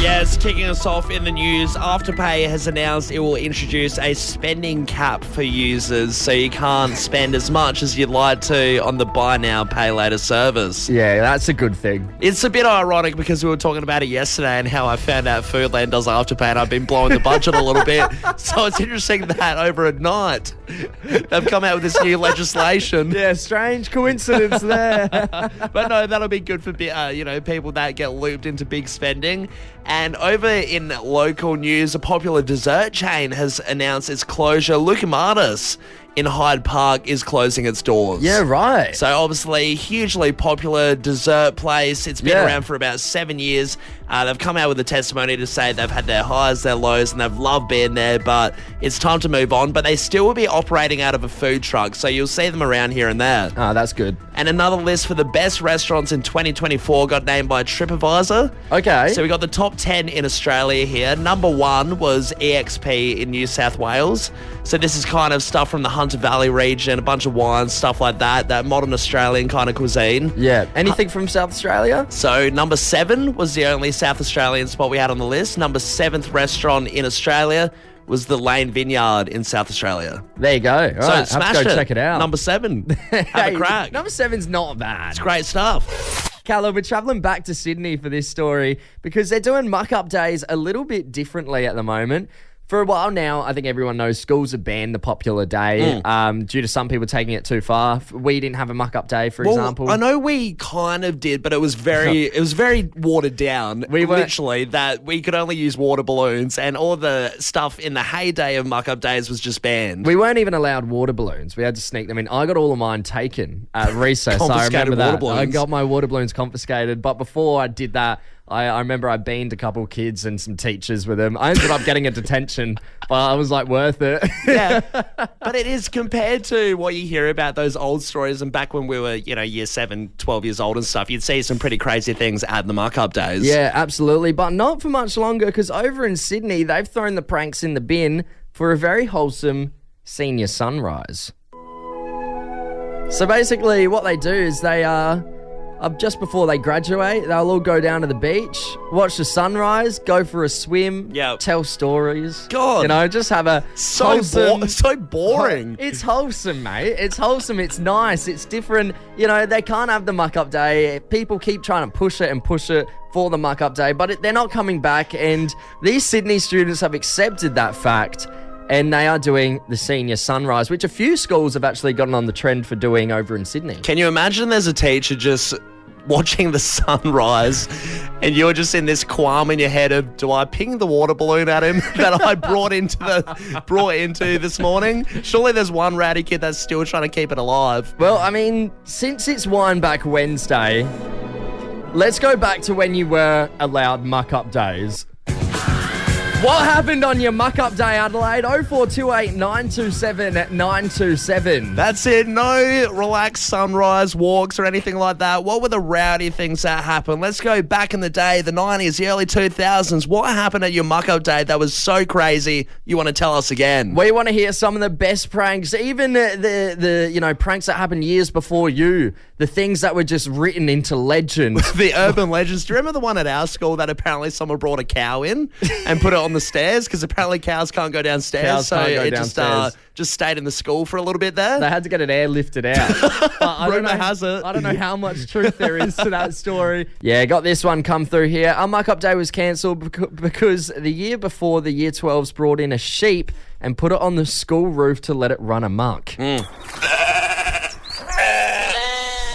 Yes, kicking us off in the news, Afterpay has announced it will introduce a spending cap for users, so you can't spend as much as you'd like to on the buy now, pay later service. Yeah, that's a good thing. It's a bit ironic because we were talking about it yesterday and how I found out Foodland does Afterpay and I've been blowing the budget a little bit. So it's interesting that over a night they've come out with this new legislation. Yeah, strange coincidence there. But no, that'll be good for people that get looped into big spending. And over in local news, a popular dessert chain has announced its closure. Lucamatis in Hyde Park is closing its doors. Yeah, right. So obviously, hugely popular dessert place. It's been around for about 7 years. They've come out with a testimony to say they've had their highs, their lows, and they've loved being there, but it's time to move on. But they still will be operating out of a food truck, so you'll see them around here and there. Oh, that's good. And another list for the best restaurants in 2024 got named by TripAdvisor. Okay. So we got the top 10 in Australia here. Number 1 was EXP in New South Wales. So this is kind of stuff from the Hunter Valley region, a bunch of wines, stuff like that modern Australian kind of cuisine. Yeah. Anything from South Australia? So number 7 was the only South Australian spot we had on the list. Number 7th restaurant in Australia was the Lane Vineyard in South Australia. There you go. All right, smashed have to go check it out. Number 7. Have a crack. Number 7's not bad. It's great stuff. Callum, we're travelling back to Sydney for this story because they're doing muck-up days a little bit differently at the moment. For a while now, I think everyone knows schools have banned the popular day due to some people taking it too far. We didn't have a muck-up day, for example. I know we kind of did, but it was very watered down. Literally, that we could only use water balloons, and all the stuff in the heyday of muck-up days was just banned. We weren't even allowed water balloons. We had to sneak them in. I got all of mine taken at recess. I remember that. I got my water balloons confiscated, but before I did that, I remember I beaned a couple of kids and some teachers with them. I ended up getting a detention, but I was like, worth it. Yeah, but it is compared to what you hear about those old stories. And back when we were, year 7, 12 years old and stuff, you'd see some pretty crazy things at the muck-up days. Yeah, absolutely. But not for much longer, because over in Sydney, they've thrown the pranks in the bin for a very wholesome senior sunrise. So basically what they do is they just before they graduate, they'll all go down to the beach, watch the sunrise, go for a swim, tell stories. God. Just have a so boring. It's wholesome, mate. It's wholesome. It's nice. It's different. They can't have the muck-up day. People keep trying to push it for the muck-up day, but they're not coming back. And these Sydney students have accepted that fact. And they are doing the senior sunrise, which a few schools have actually gotten on the trend for doing over in Sydney. Can you imagine there's a teacher just watching the sunrise and you're just in this qualm in your head of, do I ping the water balloon at him that I brought into this morning? Surely there's one rowdy kid that's still trying to keep it alive. Well, I mean, since it's Wine Back Wednesday, let's go back to when you were allowed muck-up days. What happened on your muck-up day, Adelaide? 0428 927 927. That's it. No relaxed sunrise walks or anything like that. What were the rowdy things that happened? Let's go back in the day, the 90s, the early 2000s. What happened at your muck-up day that was so crazy you want to tell us again? We want to hear some of the best pranks, even the pranks that happened years before you, the things that were just written into legend. The urban legends. Do you remember the one at our school that apparently someone brought a cow in and put it on the stairs? Because apparently cows can't go downstairs. Just stayed in the school for a little bit there. They had to get it airlifted out. Rumour has it. I don't know how much truth there is to that story. Yeah, got this one come through here. Our muck-up day was cancelled because the year before, the year 12s brought in a sheep and put it on the school roof to let it run amok.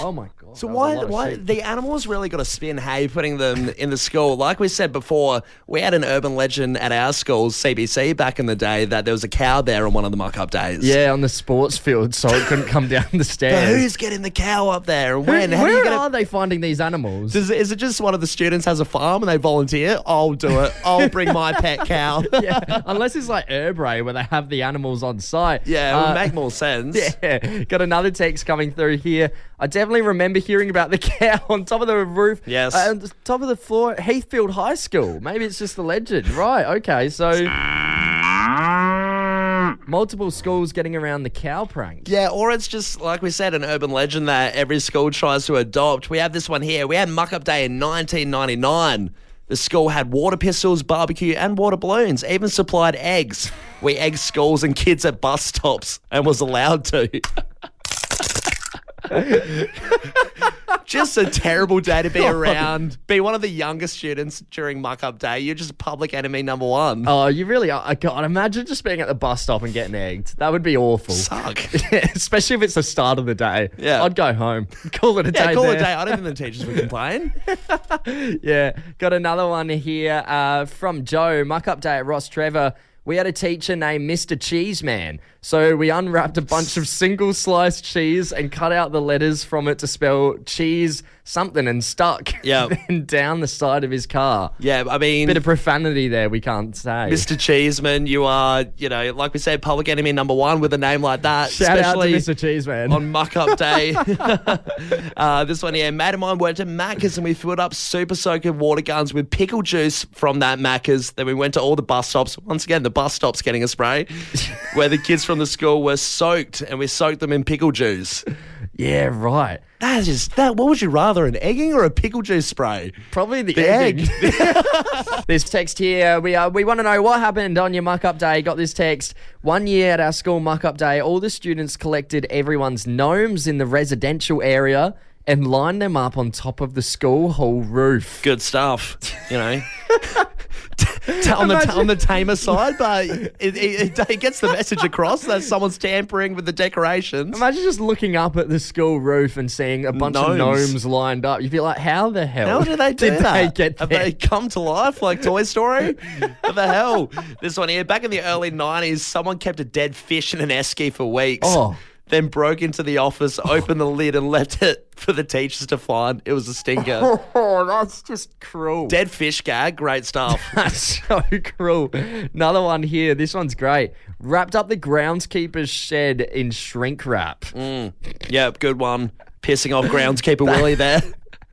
Oh my God. So why the animals really got a spin, hey, putting them in the school? Like we said before, we had an urban legend at our school, CBC, back in the day, that there was a cow there on one of the muck-up days. Yeah, on the sports field, so it couldn't come down the stairs. But who's getting the cow up there? And when? Where are they finding these animals? Is it just one of the students has a farm and they volunteer? I'll do it. I'll bring my pet cow. Yeah, unless it's like Airbray where they have the animals on site. Yeah, it would make more sense. Yeah, got another text coming through here. I definitely remember hearing about the cow on top of the roof. Yes. On the top of the floor at Heathfield High School. Maybe it's just a legend. Right, okay, so multiple schools getting around the cow prank. Yeah, or it's just, like we said, an urban legend that every school tries to adopt. We have this one here. We had Muck-Up Day in 1999. The school had water pistols, barbecue, and water balloons. Even supplied eggs. We egged schools and kids at bus stops and was allowed to. Just a terrible day to be around. Be one of the youngest students during Muck Up Day. You're just public enemy number one. Oh, you really are. God, imagine just being at the bus stop and getting egged. That would be awful. Suck. Especially if it's the start of the day. Yeah. I'd go home. Call it a day. Call there. it a day. I don't think the teachers would complain. Yeah. Got another one here from Joe. Muck Up Day at Ross Trevor. We had a teacher named Mr. Cheeseman. So we unwrapped a bunch of single sliced cheese and cut out the letters from it to spell cheese something and stuck then down the side of his car. Yeah, I mean... Bit of profanity there, we can't say. Mr. Cheeseman, you are, like we said, public enemy number one with a name like that. Shout especially out to Mr. Cheeseman. On Muck Up Day. This one here, mate of mine worked at Macca's and we filled up super soaker water guns with pickle juice from that Macca's. Then we went to all the bus stops. Once again, the bus stops getting a spray where the kids from the school were soaked and we soaked them in pickle juice. Yeah, right. What would you rather, an egging or a pickle juice spray? Probably the egg. This text here, we want to know what happened on your Muck Up Day. Got this text. 1 year at our school Muck Up Day, all the students collected everyone's gnomes in the residential area and lined them up on top of the school hall roof. Good stuff, on the tamer side, but it gets the message across that someone's tampering with the decorations. Imagine just looking up at the school roof and seeing a bunch of gnomes lined up. You'd be like, how the hell? How did they do did that? They get Have there? they come to life like Toy Story? What the hell? This one here, back in the early 90s, someone kept a dead fish in an esky for weeks. Oh. Then broke into the office, opened the lid and left it for the teachers to find. It was a stinker. Oh, that's just cruel. Dead fish gag, great stuff. That's so cruel. Another one here. This one's great. Wrapped up the groundskeeper's shed in shrink wrap. Yep, good one. Pissing off groundskeeper Willie there.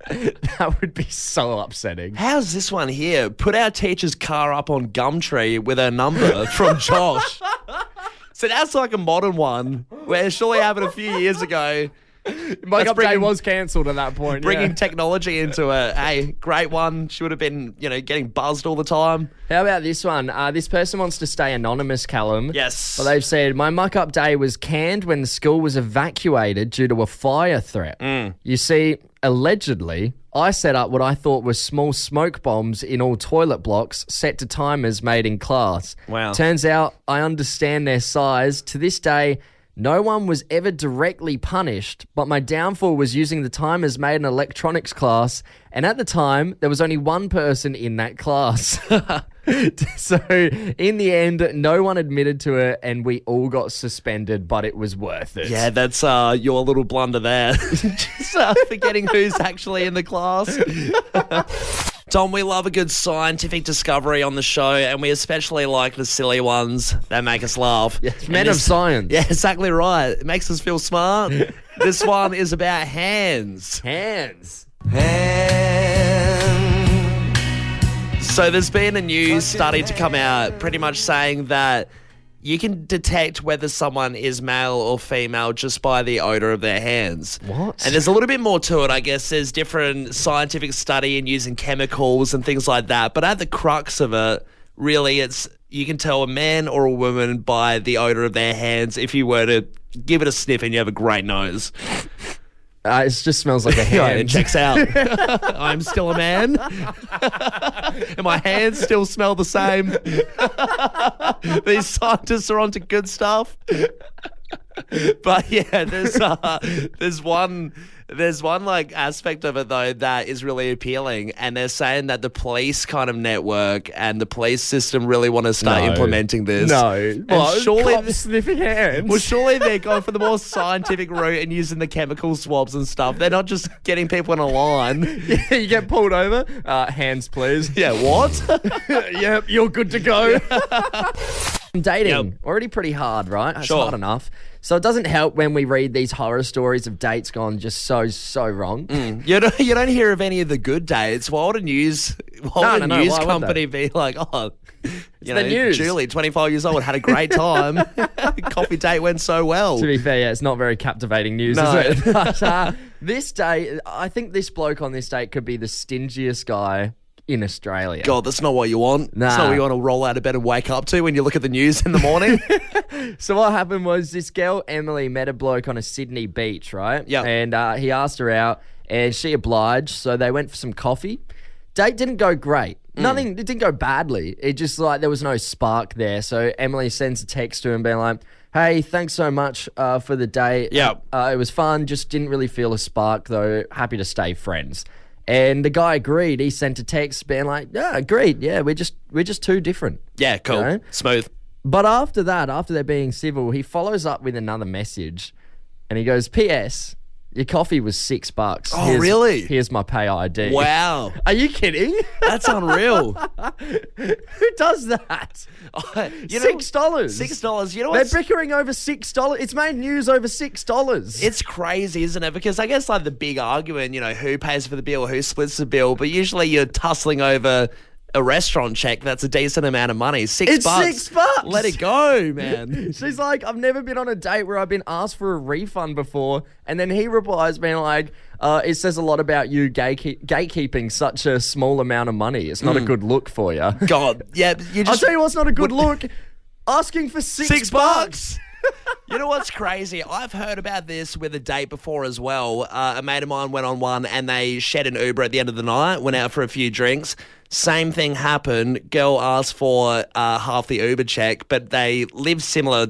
That would be so upsetting. How's this one here? Put our teacher's car up on Gumtree with her number from Josh. So that's like a modern one where surely happened a few years ago. Muck Up Day was cancelled at that point. Bringing technology into it. Hey, great one. She would have been, getting buzzed all the time. How about this one? This person wants to stay anonymous, Callum. Yes. But they've said, my Muck Up Day was canned when the school was evacuated due to a fire threat. You see, allegedly, I set up what I thought were small smoke bombs in all toilet blocks set to timers made in class. Wow. Turns out I understand their size. To this day, no one was ever directly punished, but my downfall was using the timers made in electronics class, and at the time, there was only one person in that class. So, in the end, no one admitted to it, and we all got suspended, but it was worth it. Yeah, that's your little blunder there. Just forgetting who's actually in the class. Tom, we love a good scientific discovery on the show, and we especially like the silly ones that make us laugh. Yes, men of science. Yeah, exactly right. It makes us feel smart. This one is about hands. Hands. So there's been a new study to come out pretty much saying that you can detect whether someone is male or female just by the odor of their hands. What? And there's a little bit more to it, I guess. There's different scientific study and using chemicals and things like that. But at the crux of it, really, you can tell a man or a woman by the odor of their hands if you were to give it a sniff and you have a great nose. It just smells like a hand. It checks out. I'm still a man. And my hands still smell the same. These scientists are onto good stuff. But yeah, there's one like aspect of it though that is really appealing, and they're saying that the police kind of network and the police system really want to start implementing this. No, well, surely cops sniffing hands. Well, surely they're going for the more scientific route and using the chemical swabs and stuff. They're not just getting people in a line. Yeah, you get pulled over. Hands, please. Yeah, what? Yep, you're good to go. Dating, Yep. already pretty hard, right? That's Sure. hard enough. So it doesn't help when we read these horror stories of dates gone just so wrong. You don't hear of any of the good dates. Why would a news Why would company be like, the news. Julie, 25 years old, had a great time. Coffee date went so well. To be fair, yeah, it's not very captivating news, No. is it? But this date, I think this bloke on this date could be the stingiest guy in Australia. God, that's not what you want. Nah. That's not what you want to roll out of bed and wake up to when you look at the news in the morning. So what happened was this girl, Emily, met a bloke on a Sydney beach, right? Yeah. And he asked her out and she obliged. So they went for some coffee. Date didn't go great. Nothing, it didn't go badly. It just like there was no spark there. So Emily sends a text to him being like, hey, thanks so much for the date. Yeah. It was fun. Just didn't really feel a spark though. Happy to stay friends. And the guy agreed. He sent a text being like, yeah, agreed. Yeah, we're just too different. Yeah, cool. You know? Smooth. But after that, after they're being civil, he follows up with another message and he goes, P.S. Your coffee was $6. Oh, really? Here's my pay ID. Wow. Are you kidding? That's unreal. Who does that? $6. $6. You know They're what? bickering over $6. It's made news over $6. It's crazy, isn't it? Because I guess like the big argument, who pays for the bill, who splits the bill, but usually you're tussling over a restaurant check that's a decent amount of money. $6. It's $6. Let it go, man. She's like, I've never been on a date where I've been asked for a refund before. And then he replies being like, it says a lot about you gatekeeping such a small amount of money. It's not a good look for you. God, yeah. I'll tell you what's not a good look. Asking for $6. You know what's crazy? I've heard about this with a date before as well. A mate of mine went on one and they shared an Uber at the end of the night, went out for a few drinks. Same thing happened. Girl asked for half the Uber check, but they live similar,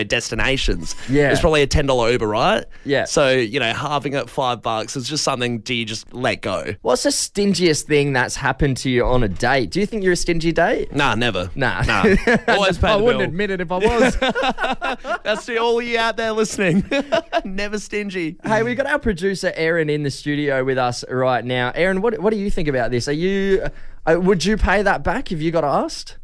destinations. Yeah. It's probably a $10 Uber, right? Yeah. So, halving it $5 is just something, do you just let go? What's the stingiest thing that's happened to you on a date? Do you think you're a stingy date? Nah, never. Nah. Always pay I the wouldn't bill. admit it if I was. That's to all you out there listening. Never stingy. Hey, we got our producer Erin in the studio with us right now. Erin, what do you think about this? Would you pay that back if you got asked?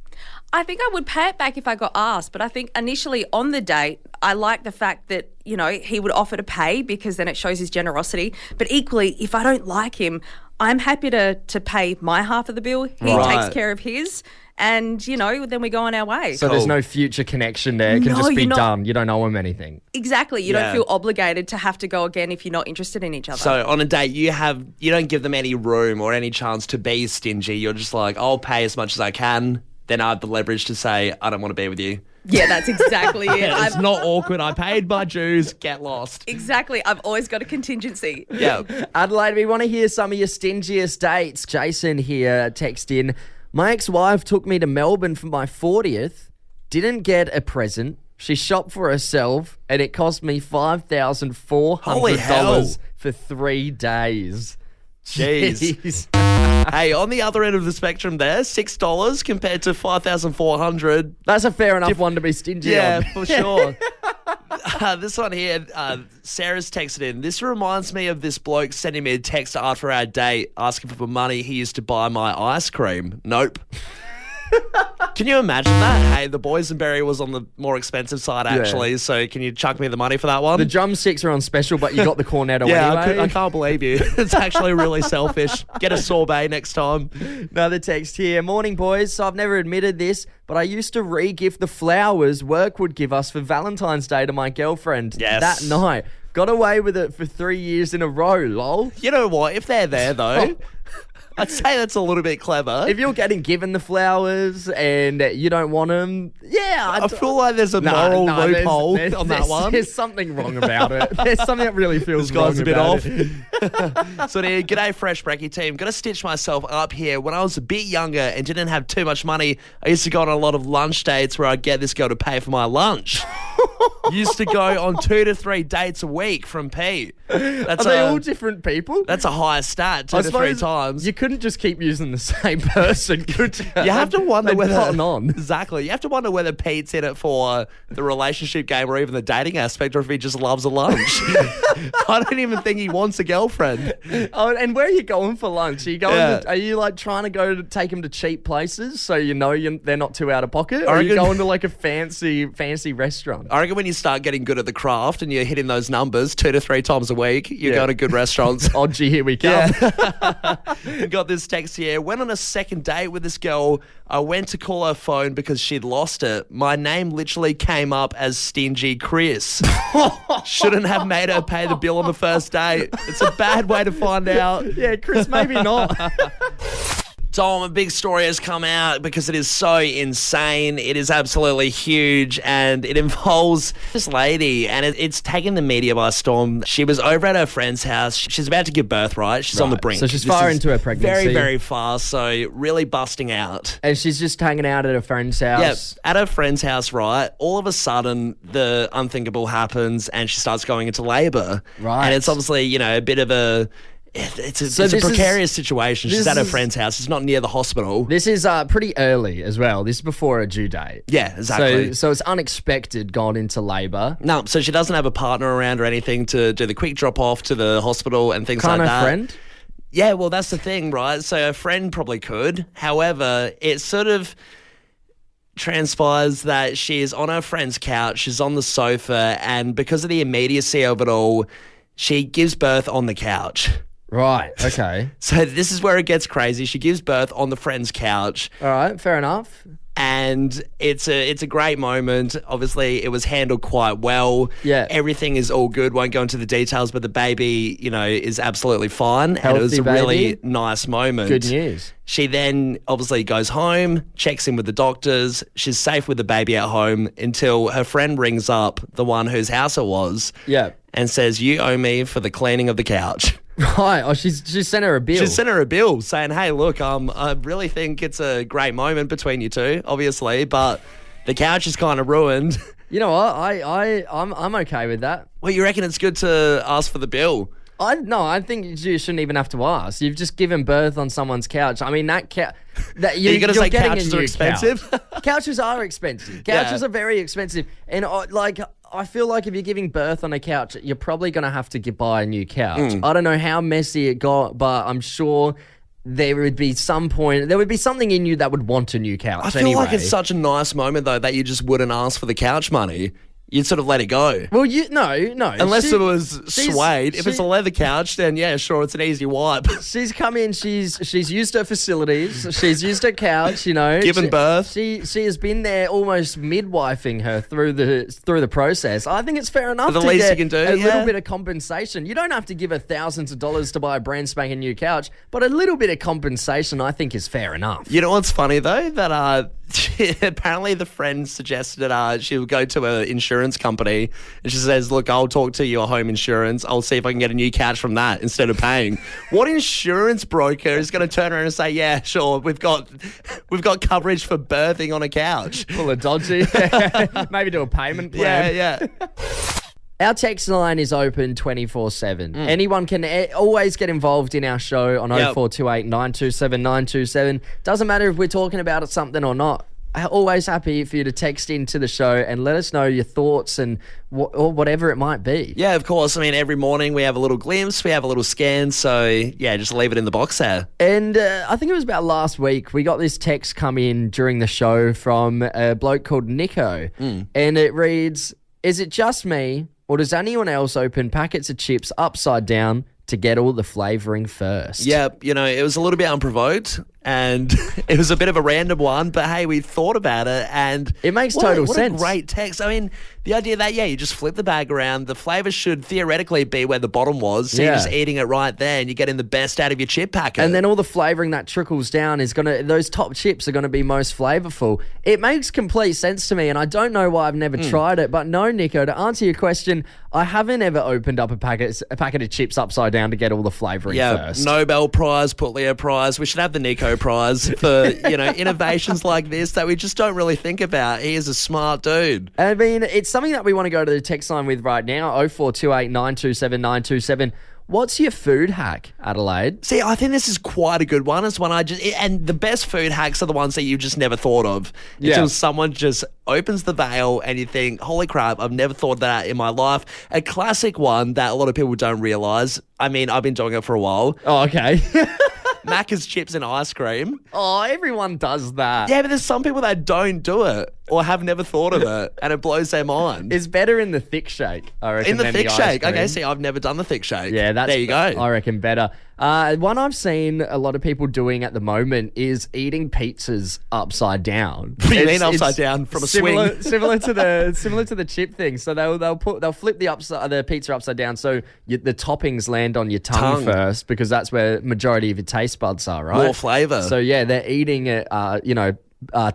I think I would pay it back if I got asked, but I think initially on the date, I like the fact that, he would offer to pay because then it shows his generosity. But equally, if I don't like him, I'm happy to pay my half of the bill. He Right. takes care of his and, then we go on our way. So there's no future connection there. It can No, just be you're not- done. You don't owe him anything. Exactly. You Yeah. don't feel obligated to have to go again if you're not interested in each other. So on a date, you don't give them any room or any chance to be stingy. You're just like, I'll pay as much as I can. Then I have the leverage to say, I don't want to be with you. yeah, that's exactly it. It's not awkward. I paid my dues. Get lost. Exactly. I've always got a contingency. Yeah. Adelaide, we want to hear some of your stingiest dates. Jason here text in, my ex-wife took me to Melbourne for my 40th, didn't get a present. She shopped for herself and it cost me Holy hell. $5,400 for 3 days. Jeez. Hey, on the other end of the spectrum there, $6 compared to $5,400. That's a fair enough one to be stingy Yeah, on. for sure. This one here, Sarah's texted in. This reminds me of this bloke sending me a text after our date asking for money he used to buy my ice cream. Nope. Can you imagine that? Hey, the boysenberry was on the more expensive side, actually, so can you chuck me the money for that one? The drumsticks are on special, but you got the cornetto yeah, anyway. I can't believe you. It's actually really selfish. Get a sorbet next time. Another text here. Morning, boys. So I've never admitted this, but I used to re-gift the flowers work would give us for Valentine's Day to my girlfriend Yes. that night. Got away with it for 3 years in a row, lol. You know what? If they're there, though, I'd say that's a little bit clever. If you're getting given the flowers and you don't want them, yeah. I feel like there's a moral loophole on that one. There's something wrong about it. There's something that really feels This guy's wrong a bit about off. it. So there, g'day Fresh Brekkie team. Got to stitch myself up here. When I was a bit younger and didn't have too much money, I used to go on a lot of lunch dates where I'd get this girl to pay for my lunch. Used to go on 2 to 3 dates a week from P. Are they all different people? That's a higher stat, 2 I to 3 suppose times. You couldn't just keep using the same person, could you? You have to wonder They'd whether cotton on. Exactly. You have to wonder whether Pete's in it for the relationship game or even the dating aspect, or if he just loves a lunch. I don't even think he wants a girlfriend. Oh, and where are you going for lunch? Are you going? Yeah. Are you like trying to go to take them to cheap places so they're not too out of pocket? Or I are you reckon- going to like a fancy restaurant? I reckon when you start getting good at the craft and you're hitting those numbers 2 to 3 times a week, you're going to good restaurants. Oh, gee, here we come. Got this text here. Went on a second date with this girl. I went to call her phone because she'd lost it. My name literally came up as Stingy Chris. Shouldn't have made her pay the bill on the first date. It's a bad way to find out. Yeah, Chris, maybe not. Tom, a big story has come out because it is so insane. It is absolutely huge, and it involves this lady, and it's taken the media by storm. She was over at her friend's house. She's about to give birth, right? She's on the brink. So she's far into her pregnancy. Very, very far, so really busting out. And she's just hanging out at her friend's house. Yeah, at her friend's house, right? All of a sudden, the unthinkable happens, and she starts going into labour. Right. And it's obviously, a bit of a... It's a precarious situation. She's at her friend's house. It's not near the hospital. This is pretty early as well. This is before a due date. Yeah, exactly. So it's unexpected gone into labour. No, so she doesn't have a partner around or anything to do the quick drop off to the hospital and things Can't like her that. friend? Yeah, well, that's the thing, right? So her friend probably could. However, it sort of transpires that she is on her friend's couch. She's on the sofa. And because of the immediacy of it all, she gives birth on the couch. Right, okay. So this is where it gets crazy. She gives birth on the friend's couch. All right, fair enough. And it's a great moment. Obviously, it was handled quite well. Yeah. Everything is all good. Won't go into the details, but the baby, is absolutely fine. Healthy and it was a baby. really nice moment. Good news. She then obviously goes home, checks in with the doctors. She's safe with the baby at home until her friend rings up, the one whose house it was, Yeah. and says, "You owe me for the cleaning of the couch." Right. Oh, she sent her a bill. She sent her a bill saying, "Hey, look, I really think it's a great moment between you two, obviously, but the couch is kind of ruined." You know what? I'm okay with that. Well, you reckon it's good to ask for the bill? I think you shouldn't even have to ask. You've just given birth on someone's couch. I mean, that You're going to say getting couches a are new expensive? couch. Couches are expensive. Yeah. Couches are very expensive. And I feel like if you're giving birth on a couch, you're probably going to have to buy a new couch. I don't know how messy it got, but I'm sure there would be something in you that would want a new couch. I feel like it's such a nice moment, though, that you just wouldn't ask for the couch money. You'd sort of let it go. Well, no. Unless it was suede. If it's a leather couch, then yeah, sure, it's an easy wipe. She's come in. She's used her facilities. She's used her couch. Given birth. She has been there, almost midwifing her through the process. I think it's fair enough. The to least get you can do, a yeah. little bit of compensation. You don't have to give her thousands of dollars to buy a brand spanking new couch, but a little bit of compensation, I think, is fair enough. You know what's funny though? That apparently the friend suggested she would go to an insurance company and she says, "Look, I'll talk to your home insurance. I'll see if I can get a new couch from that instead of paying." What insurance broker is going to turn around and say, "Yeah, sure, we've got coverage for birthing on a couch"? Full of dodgy. Maybe do a payment plan. Yeah. Our text line is open 24/7. Anyone can always get involved in our show on 0428 927 927. Doesn't matter if we're talking about something or not. I'm always happy for you to text into the show and let us know your thoughts and or whatever it might be. Yeah, of course. I mean, every morning we have a little glimpse, we have a little scan. So yeah, just leave it in the box there. And I think it was about last week, we got this text come in during the show from a bloke called Nico. And it reads, "Is it just me, or does anyone else open packets of chips upside down to get all the flavouring first?" Yeah, it was a little bit unprovoked and it was a bit of a random one, but hey, we thought about it and it makes total what sense. A great text. I mean, the idea that, you just flip the bag around, the flavour should theoretically be where the bottom was, so you're just eating it right there and you're getting the best out of your chip packet. And then all the flavouring that trickles down those top chips are going to be most flavourful. It makes complete sense to me, and I don't know why I've never tried it, but no, Nico, to answer your question, I haven't ever opened up a packet of chips upside down to get all the flavouring first. Nobel Prize, Putlier Prize. We should have the Nico Prize for, innovations like this that we just don't really think about. He is a smart dude. I mean, it's something that we want to go to the text line with right now, 0428 927 927. What's your food hack, Adelaide? See, I think this is quite a good one. It's one and the best food hacks are the ones that you just never thought of until someone just opens the veil and you think, holy crap, I've never thought that in my life. A classic one that a lot of people don't realise. I mean, I've been doing it for a while. Oh, okay. Macca's chips and ice cream. Oh, everyone does that. Yeah, but there's some people that don't do it or have never thought of it, and it blows their mind. It's better in the thick shake, I reckon. In the than thick ice shake. cream. Okay, see, I've never done the thick shake. Yeah, there you go. I reckon better. One I've seen a lot of people doing at the moment is eating pizzas upside down. What do you mean upside down from a swing? Similar to the chip thing. So they'll flip the pizza upside down so the toppings land on your tongue first, because that's where majority of your taste buds are, right? More flavour. So yeah, they're eating it,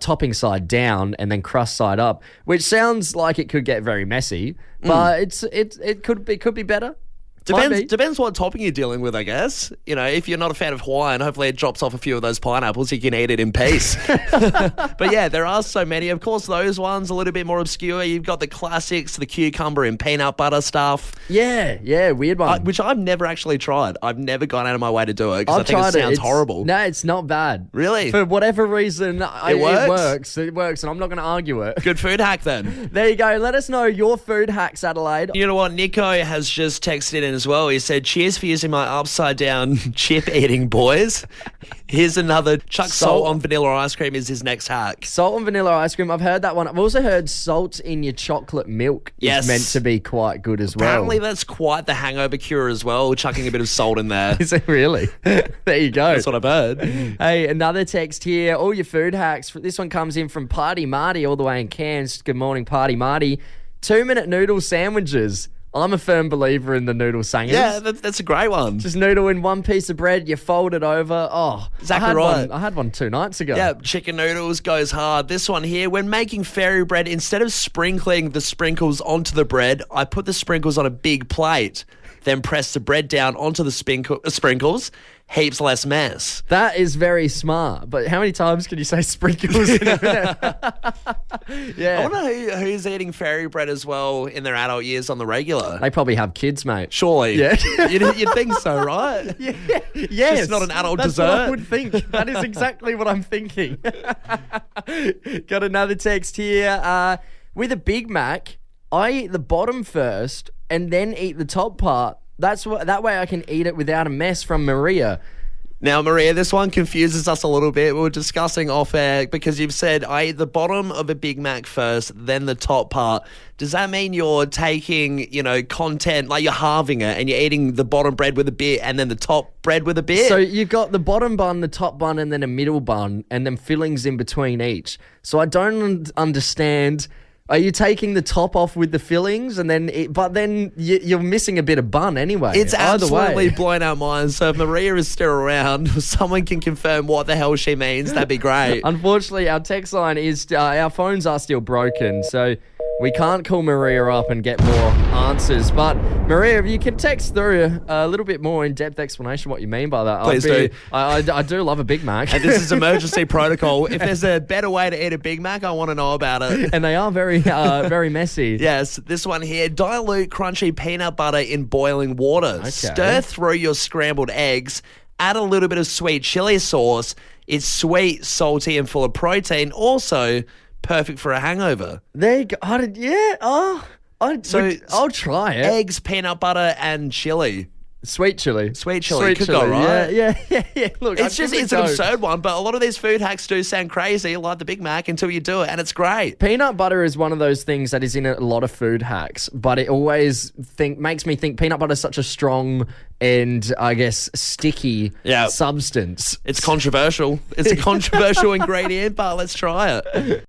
topping side down and then crust side up, which sounds like it could get very messy, but it could be better. Depends what topping you're dealing with, I guess. If you're not a fan of Hawaiian, hopefully it drops off a few of those pineapples. You can eat it in peace. But yeah, there are so many. Of course, those ones a little bit more obscure. You've got the classics, the cucumber and peanut butter stuff. Yeah, weird one. Which I've never actually tried. I've never gone out of my way to do it because I think it sounds horrible. No, it's not bad. Really? For whatever reason, it works. It works, and I'm not going to argue it. Good food hack then. There you go. Let us know your food hacks, Adelaide. You know what? Nico has just texted in as well. He said, cheers for using my upside down chip eating, boys. Here's another. Chuck salt on vanilla ice cream is his next hack. Salt on vanilla ice cream. I've heard that one. I've also heard salt in your chocolate milk is meant to be quite good as well. Apparently that's quite the hangover cure as well, chucking a bit of salt in there. Is it really? There you go. That's what I've heard. Hey, another text here. All your food hacks. This one comes in from Party Marty all the way in Cairns. Good morning, Party Marty. 2-minute noodle sandwiches. I'm a firm believer in the noodle sangers. Yeah, that's a great one. Just noodle in one piece of bread, you fold it over. Oh, exactly right. I had one 2 nights ago. Yeah, chicken noodles goes hard. This one here, when making fairy bread, instead of sprinkling the sprinkles onto the bread, I put the sprinkles on a big plate, then press the bread down onto the sprinkles. Heaps less mess. That is very smart. But how many times can you say sprinkles in a minute? Yeah. I wonder who's eating fairy bread as well in their adult years on the regular. They probably have kids, mate. Surely. Yeah. You'd think so, right? Yeah. Yes. It's not an adult That's dessert. What I would think. That is exactly what I'm thinking. Got another text here. With a Big Mac, I eat the bottom first and then eat the top part. That way I can eat it without a mess, from Maria. Now, Maria, this one confuses us a little bit. We were discussing off air because you've said I eat the bottom of a Big Mac first, then the top part. Does that mean you're taking, content, like you're halving it and you're eating the bottom bread with a bit and then the top bread with a bit? So you've got the bottom bun, the top bun, and then a middle bun, and then fillings in between each. So I don't understand. Are you taking the top off with the fillings and then you're missing a bit of bun anyway? It's absolutely way. blown our minds. So if Maria is still around, if someone can confirm what the hell she means, that'd be great. Unfortunately, our text line is, our phones are still broken, so we can't call Maria up and get more answers. But Maria, if you can text through a little bit more in-depth explanation what you mean by that. Please do. I do love a Big Mac. And this is emergency protocol. If there's a better way to eat a Big Mac, I want to know about it. And they are very, very messy. Yes, this one here. Dilute crunchy peanut butter in boiling water. Okay. Stir through your scrambled eggs. Add a little bit of sweet chili sauce. It's sweet, salty, and full of protein. Also, perfect for a hangover. There you go. I'll try it. Eggs, peanut butter, and chili. Sweet chili. Sweet chili. Could go right. Yeah. Look, it's an absurd one, but a lot of these food hacks do sound crazy, like the Big Mac, until you do it, and it's great. Peanut butter is one of those things that is in a lot of food hacks, but it always makes me think peanut butter is such a strong and, I guess, sticky substance. It's controversial. It's a controversial ingredient, but let's try it.